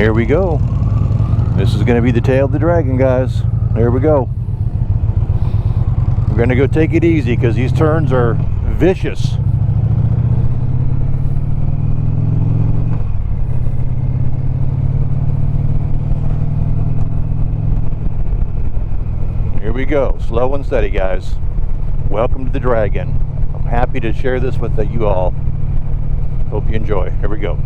Here we go. This is going to be the tail of the dragon, guys. Here we go. We're going to go take it easy because these turns are vicious. Here we go. Slow and steady, guys. Welcome to the dragon. I'm happy to share this with you all. Hope you enjoy. Here we go.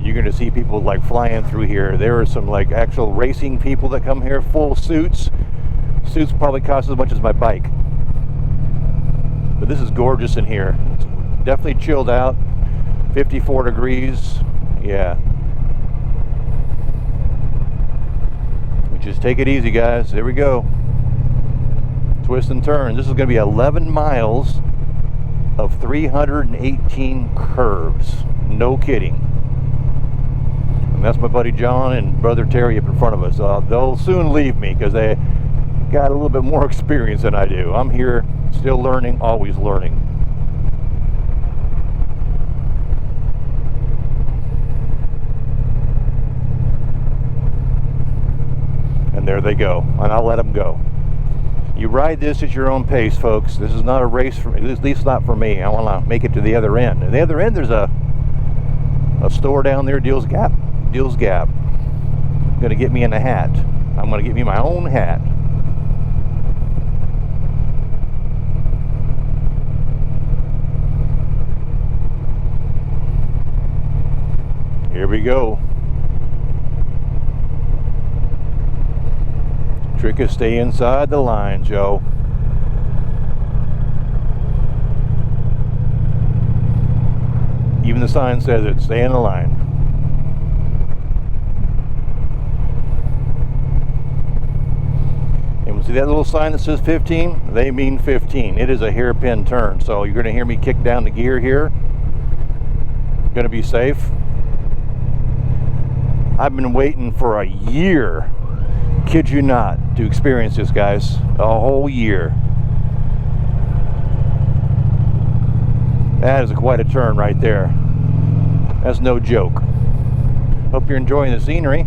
You're going to see people like flying through here. There are some like actual racing people that come here, full suits. Suits probably cost as much as my bike. But this is gorgeous in here. It's definitely chilled out. 54 degrees. Yeah. Just take it easy, guys. There we go. Twist and turn. This is going to be 11 miles of 318 curves. No kidding. And that's my buddy John and brother Terry up in front of us. They'll soon leave me because they got a little bit more experience than I do. I'm here still learning, always learning. And there they go, and I'll let them go. You ride this at your own pace, folks. This is not a race for me, at least not for me. I want to make it to the other end. At the other end, there's a store down there, Deal's Gap. Gonna get me in a hat. I'm gonna get me my own hat. Here we go. Trick is stay inside the line, Joe. Even the sign says it, stay in the line. And see that little sign that says 15? They mean 15. It is a hairpin turn, so you're going to hear me kick down the gear here. Going to be safe. I've been waiting for a year, kid you not, to experience this, guys. A whole year. That is quite a turn right there. That's no joke. Hope you're enjoying the scenery.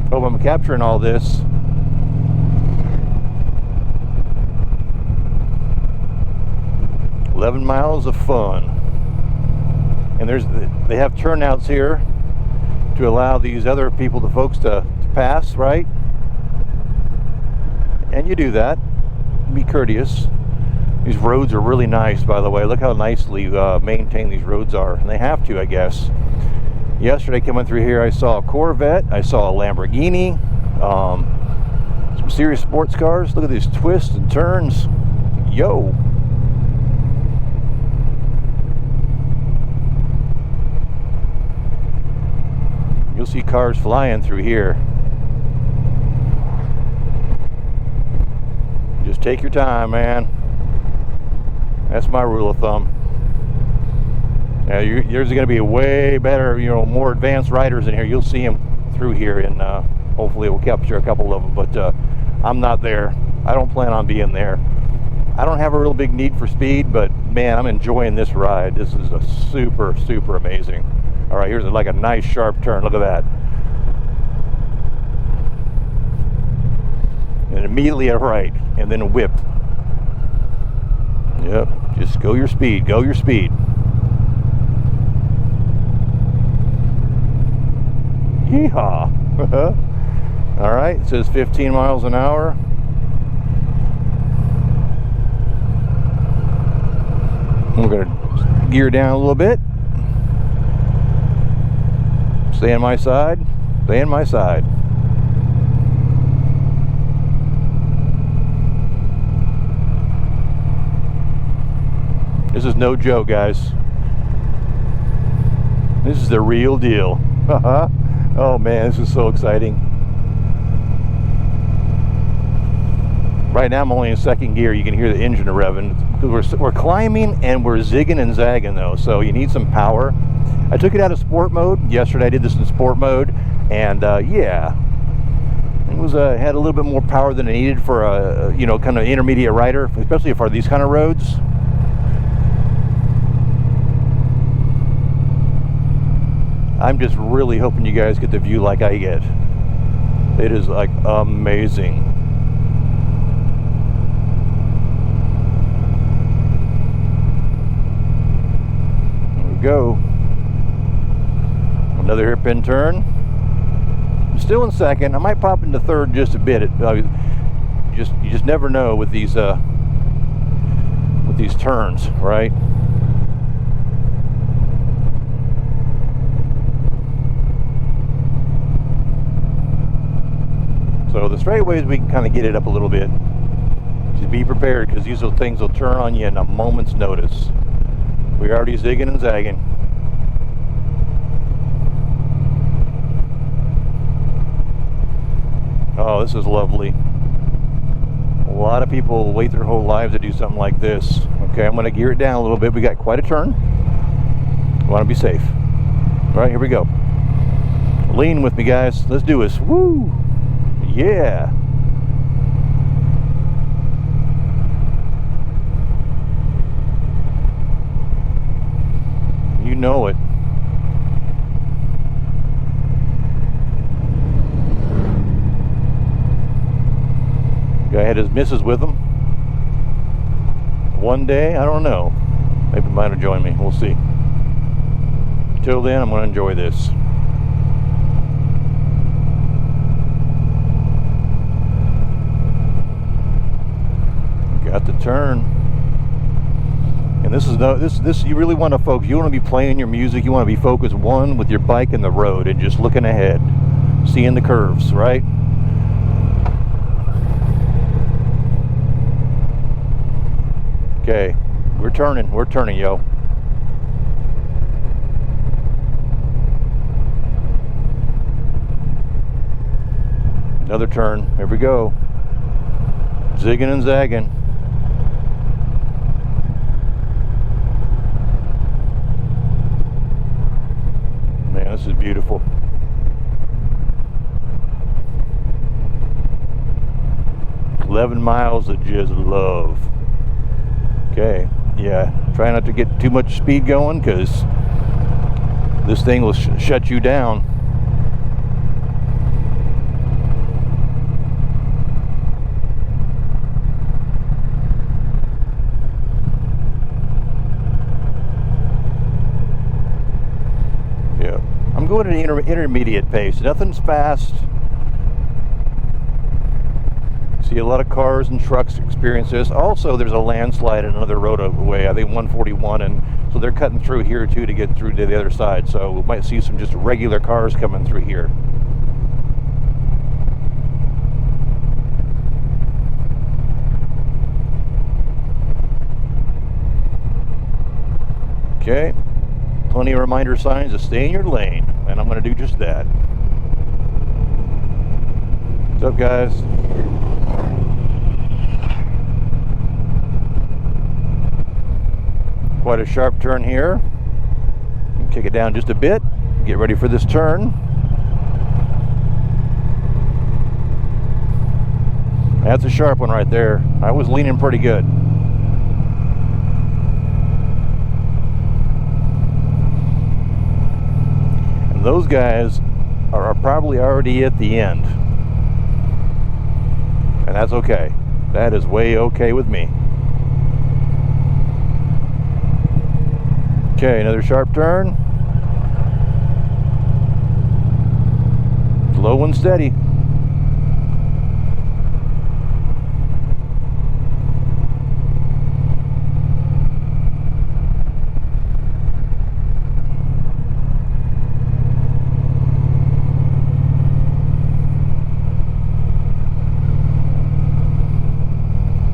Hope I'm capturing all this. "11 miles of fun." And they have turnouts here to allow these other people, the folks, to pass, right? And you do that. Be courteous. These roads are really nice, by the way. Look how nicely maintained these roads are. And they have to, I guess. Yesterday, coming through here, I saw a Corvette. I saw a Lamborghini. Some serious sports cars. Look at these twists and turns. Yo. You'll see cars flying through here. Just take your time, man. That's my rule of thumb. Now, there's going to be a way better, more advanced riders in here. You'll see them through here, and hopefully we'll capture a couple of them. But I'm not there. I don't plan on being there. I don't have a real big need for speed, but man, I'm enjoying this ride. This is a super, super amazing. All right, here's like a nice sharp turn. Look at that. And immediately a right, and then a whip. Yep, just go your speed, go your speed. Yeehaw. All right, it says 15 miles an hour. We're gonna gear down a little bit. Stay on my side, stay on my side. This is no joke, guys. This is the real deal. Oh man, this is so exciting. Right now I'm only in second gear. You can hear the engine revving. We're climbing and we're zigging and zagging though, so you need some power. I took it out of sport mode. Yesterday I did this in sport mode, and yeah, it was had a little bit more power than I needed for a kind of intermediate rider, especially for these kind of roads. I'm just really hoping you guys get the view like I get. It is like amazing. There we go. Another hairpin turn. I'm still in second. I might pop into third just a bit. You just never know with these turns, right? So the straightaways, we can kind of get it up a little bit. Just be prepared, because these things will turn on you in a moment's notice. We're already zigging and zagging. Oh, this is lovely. A lot of people wait their whole lives to do something like this. Okay, I'm going to gear it down a little bit. We got quite a turn. We want to be safe. All right, here we go. Lean with me, guys. Let's do this. Woo! Yeah. You know it. Guy had his missus with him. One day, I don't know. Maybe might have joined me. We'll see. Till then, I'm going to enjoy this. Got the turn. And this is this you really want to focus. You want to be playing your music. You want to be focused one with your bike and the road and just looking ahead, seeing the curves, right? Okay, we're turning, yo. Another turn. Here we go. Zigging and zagging. Man, this is beautiful. "11 miles of just love." Okay, yeah. Try not to get too much speed going, because this thing will shut you down. I'm going at an intermediate pace. Nothing's fast. See a lot of cars and trucks experience this. Also, there's a landslide in another road away, I think 141, and so they're cutting through here too to get through to the other side. So we might see some just regular cars coming through here. Okay. Plenty of reminder signs to stay in your lane, and I'm going to do just that. What's up, guys? Quite a sharp turn here. Kick it down just a bit. Get ready for this turn. That's a sharp one right there. I was leaning pretty good. Those guys are probably already at the end, and that's okay. That is way okay with me. Okay, another sharp turn. Slow and steady.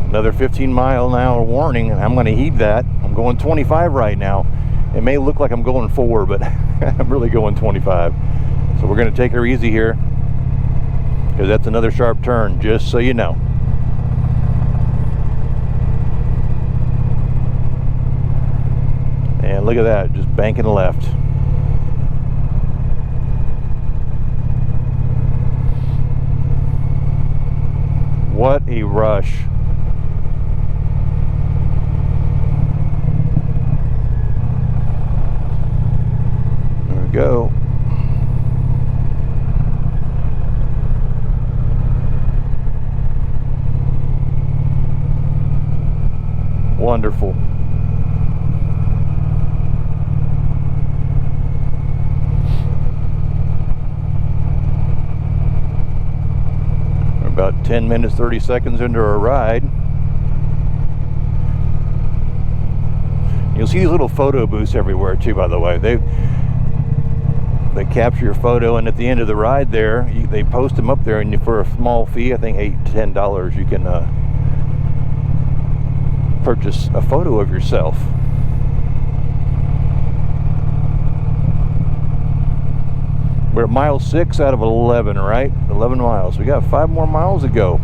Another 15-mile-an-hour warning, and I'm going to heed that. I'm going 25 right now. It may look like I'm going 4, but I'm really going 25. So we're going to take her easy here, because that's another sharp turn, just so you know. And look at that, just banking left. What a rush. Go. 10 minutes, 30 seconds into our ride. You'll see these little photo booths everywhere too, by the way. They capture your photo, and at the end of the ride there, they post them up there, and for a small fee, I think $8-10, you can purchase a photo of yourself. We're at mile 6 out of 11, right? 11 miles. We got 5 more miles to go.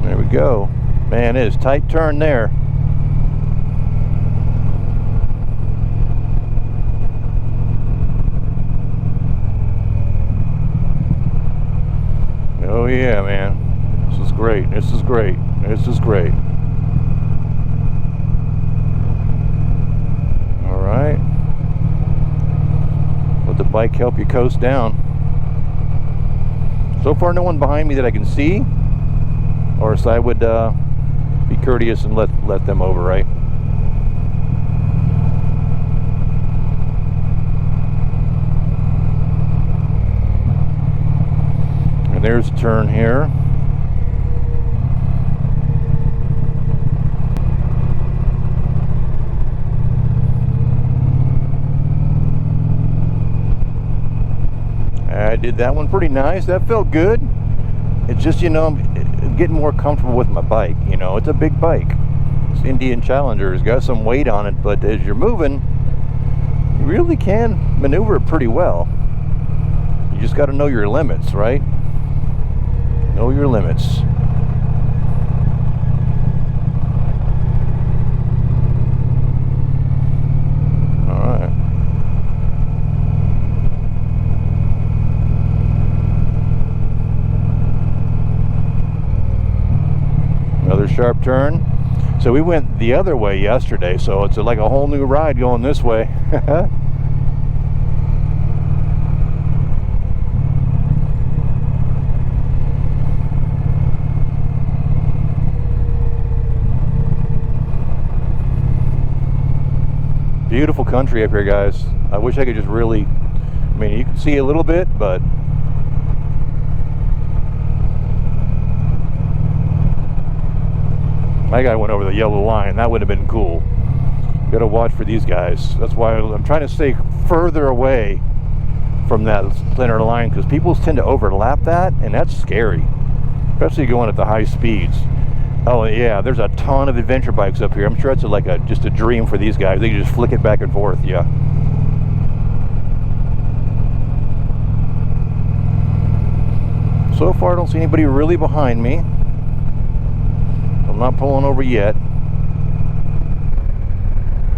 There we go. Man, it is tight turn there. Oh yeah, man. This is great. This is great. This is great. All right. Let the bike help you coast down. So far, no one behind me that I can see, or so I would be courteous and let them over, right? And there's a turn here. I did that one pretty nice. That felt good. It's just, you know, I'm getting more comfortable with my bike. You know, it's a big bike. This Indian Challenger has got some weight on it, but as you're moving, you really can maneuver it pretty well. You just got to know your limits, right? Know your limits. All right. Another sharp turn. So we went the other way yesterday, so it's like a whole new ride going this way. Beautiful country up here, guys. I wish I could just really, I mean, you can see a little bit, but my guy went over the yellow line. That would have been cool. Gotta watch for these guys. That's why I'm trying to stay further away from that center line, because people tend to overlap that, and that's scary, especially going at the high speeds. Oh yeah, there's a ton of adventure bikes up here. I'm sure it's like just a dream for these guys. They can just flick it back and forth. Yeah. So far, I don't see anybody really behind me. I'm not pulling over yet.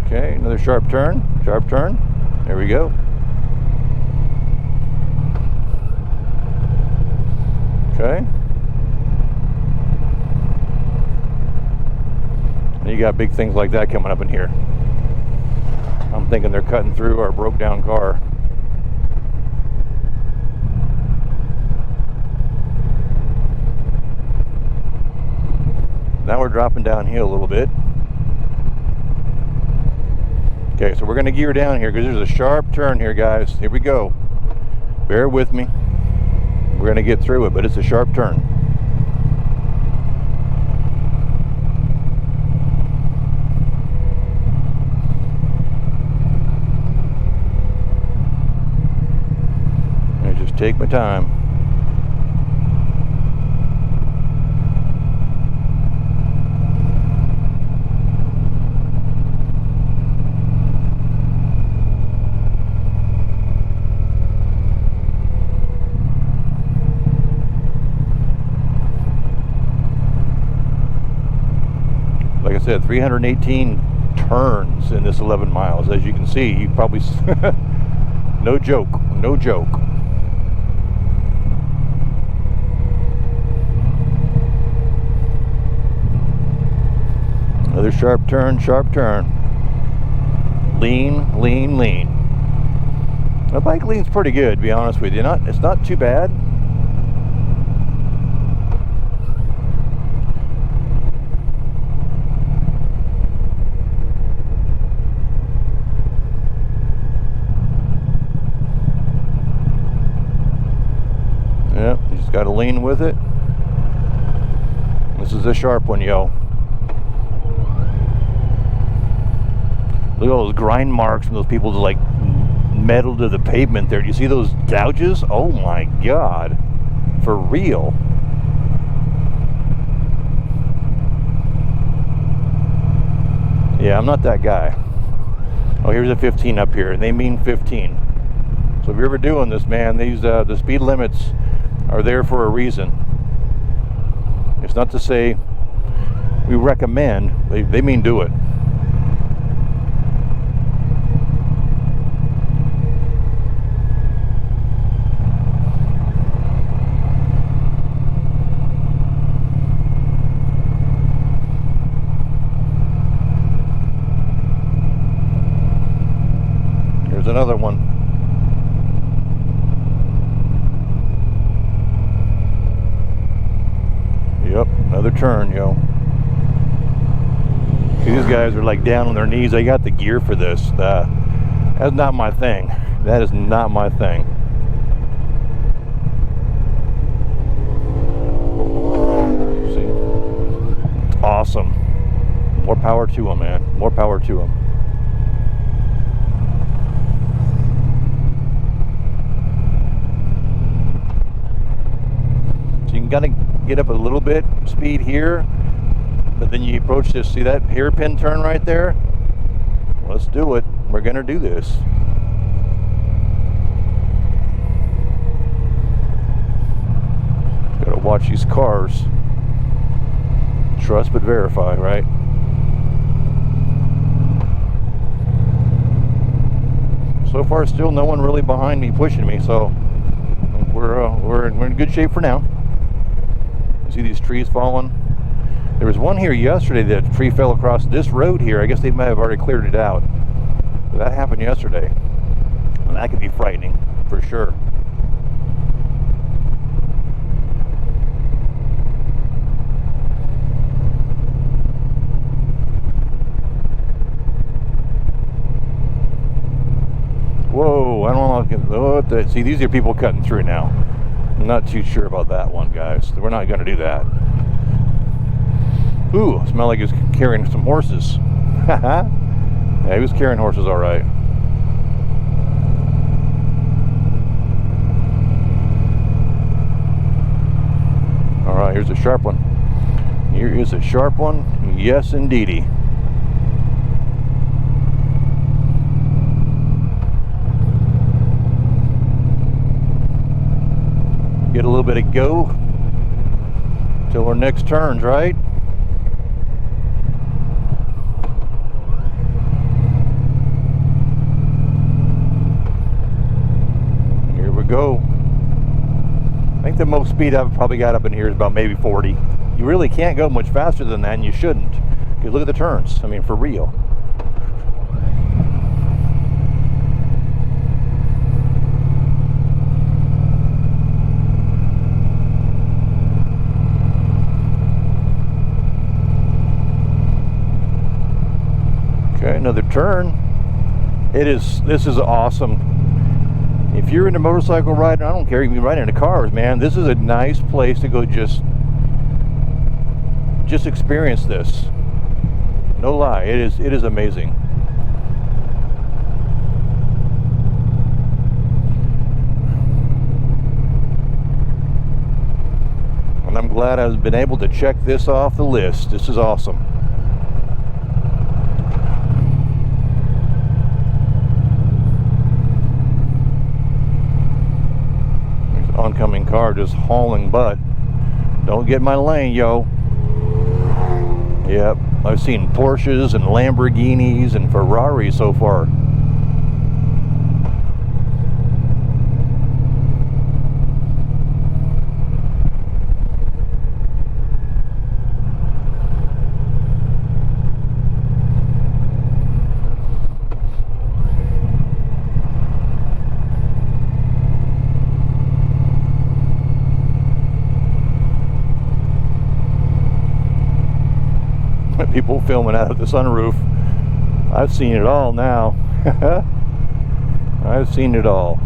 Okay, another sharp turn. Sharp turn. There we go. Okay. And you got big things like that coming up in here. I'm thinking they're cutting through our broke down car. Now we're dropping downhill a little bit. Okay, so we're going to gear down here because there's a sharp turn here, guys. Here we go. Bear with me. We're going to get through it, but it's a sharp turn. Take my time. Like I said, 318 turns in this 11 miles. As you can see, you probably no joke, no joke. Another sharp turn, sharp turn. Lean, lean, lean. The bike lean's pretty good, to be honest with you. It's not too bad. Gotta lean with it. This is a sharp one, yo. Look at all those grind marks from those people just like metal to the pavement there. Do you see those gouges? Oh my God. For real. Yeah, I'm not that guy. Oh, here's a 15 up here, and they mean 15. So if you're ever doing this, man, these the speed limits are there for a reason. It's not to say we recommend, they mean do it. Here's another one. Yep, another turn, yo. See, these guys are like down on their knees. They got the gear for this. That's not my thing. That is not my thing. See? Awesome. More power to them, man. More power to them. So you can kind of get up a little bit speed here, but then you approach this, see that hairpin turn right there? Let's do it. We're gonna do this. Gotta watch these cars. Trust but verify, right? So far still no one really behind me pushing me, so we're in good shape for now. See these trees falling? There was one here yesterday that tree fell across this road here. I guess they might have already cleared it out. But that happened yesterday. And that could be frightening, for sure. Whoa, I don't know. See, these are people cutting through now. I'm not too sure about that one, guys. We're not going to do that. Ooh, smell like he was carrying some horses. Yeah, he was carrying horses all right. All right, here's a sharp one. Here is a sharp one. Yes, indeedy. Get a little bit of go till our next turns, right? Here we go. I think the most speed I've probably got up in here is about maybe 40. You really can't go much faster than that, and you shouldn't. Because look at the turns. I mean, for real. Okay, another turn. This is awesome. If you're into motorcycle riding, I don't care, you can ride into cars, man. This is a nice place to go just experience this. No lie, it is amazing. And I'm glad I've been able to check this off the list. This is awesome. Oncoming car just hauling butt. Don't get in my lane, yo. Yep, I've seen Porsches and Lamborghinis and Ferraris so far. People filming out of the sunroof. I've seen it all now. I've seen it all.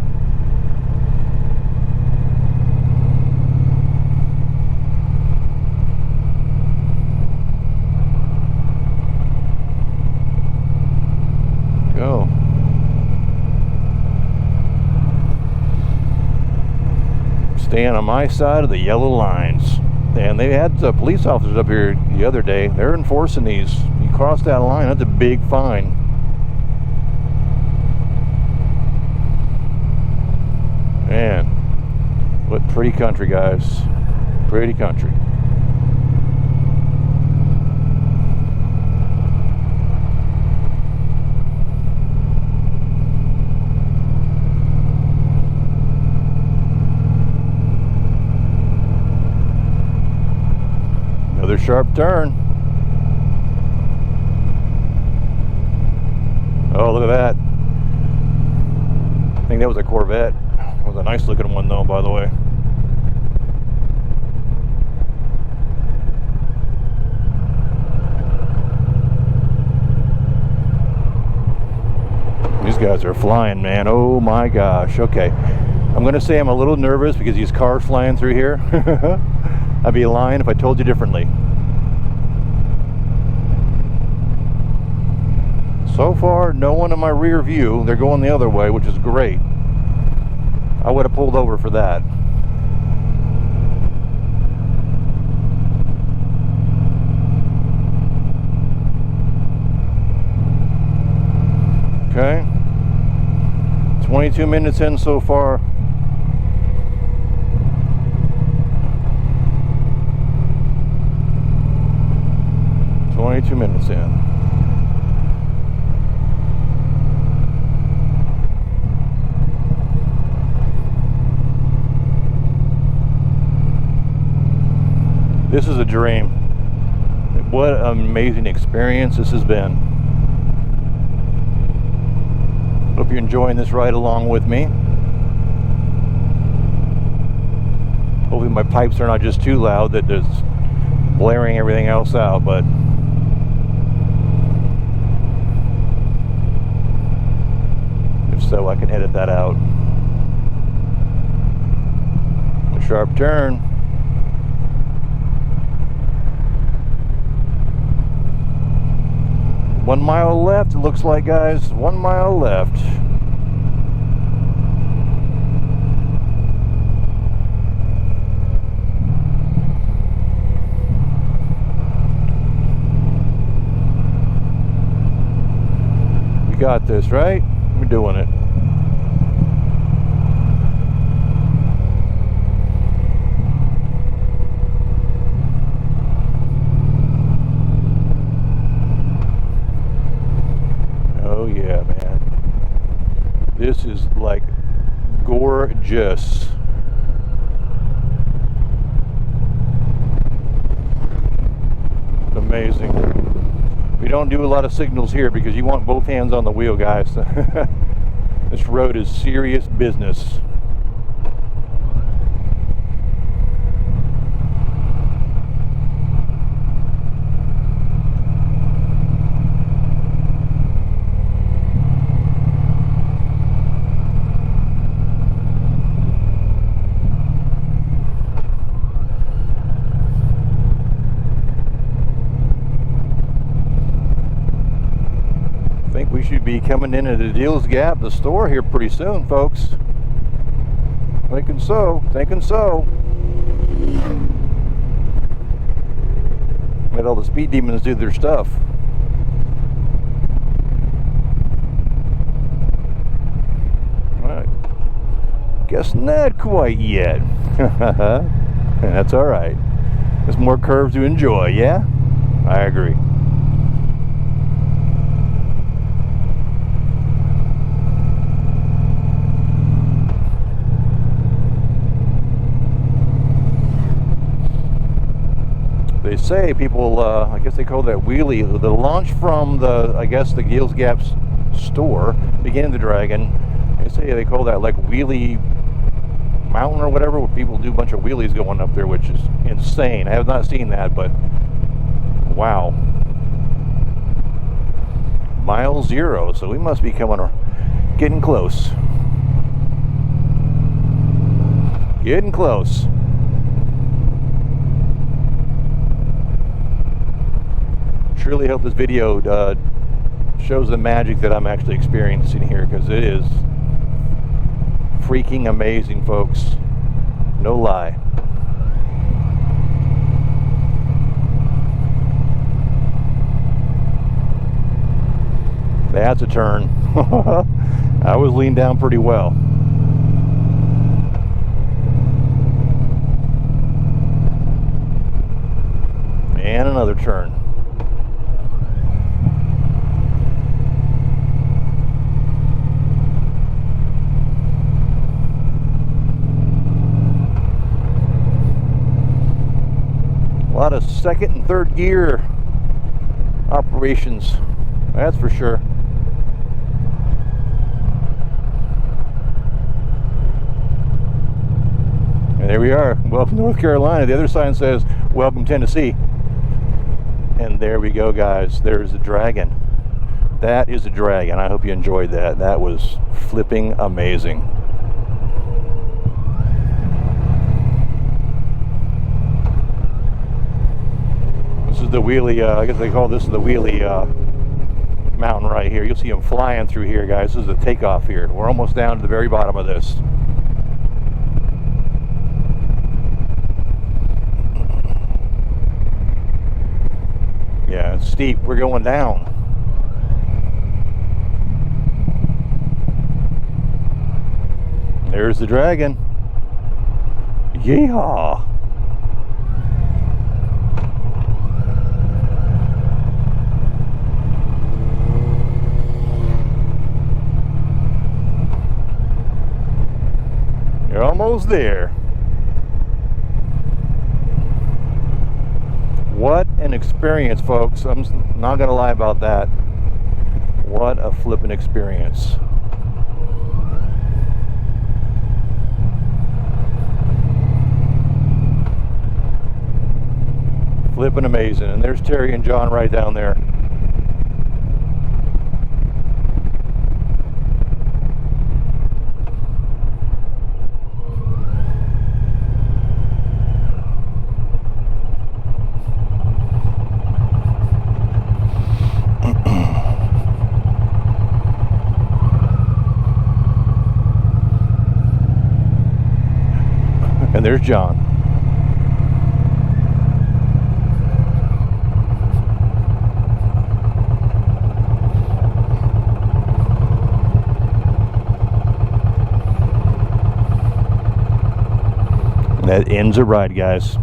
staying on my side of the yellow lines. And they had police officers up here the other day. They're enforcing these. You cross that line, that's a big fine. Man, what pretty country, guys. Pretty country. Another sharp turn. Oh, look at that. I think that was a Corvette. It was a nice looking one though, by the way. These guys are flying, man. Oh my gosh. Okay. I'm going to say I'm a little nervous because these cars flying through here. I'd be lying if I told you differently. So far, no one in my rear view. They're going the other way, which is great. I would have pulled over for that. Okay. 22 minutes in so far. Minutes in. This is a dream. What an amazing experience this has been. Hope you're enjoying this ride along with me. Hopefully my pipes are not just too loud that it's blaring everything else out, but so I can edit that out. A sharp turn. One mile left, it looks like, guys. 1 mile left. We got this, right? We're doing it. Oh yeah, man. This is like gorgeous. Amazing. We don't do a lot of signals here because you want both hands on the wheel, guys. This road is serious business. We should be coming in at the Deals Gap, the store here pretty soon, folks. Thinking so, thinking so. Let all the speed demons do their stuff. Alright. Guess not quite yet. That's alright. There's more curves to enjoy, yeah? I agree. They say people, I guess they call that wheelie, the launch from the, I guess the Deals Gap store, beginning the Dragon. They say they call that like wheelie mountain or whatever, where people do a bunch of wheelies going up there, which is insane. I have not seen that, but wow. Mile 0, so we must be getting close. Getting close. Truly hope this video shows the magic that I'm actually experiencing here, because it is freaking amazing, folks. No lie. That's a turn. I was leaned down pretty well. And another turn. A lot of second and third gear operations, that's for sure. And there we are. Welcome North Carolina. The other sign says welcome Tennessee. And there we go, guys. There's the dragon. That is a dragon. I hope you enjoyed that. That was flipping amazing. This is the wheelie, I guess they call this the wheelie mountain right here. You'll see them flying through here, guys. This is a takeoff here. We're almost down to the very bottom of this. Yeah, it's steep. We're going down. There's the dragon. Yeehaw! You're almost there. What an experience, folks. I'm not gonna lie about that. What a flippin' experience. Flippin' amazing. And there's Terry and John right down there. And there's John. And that ends a ride, guys.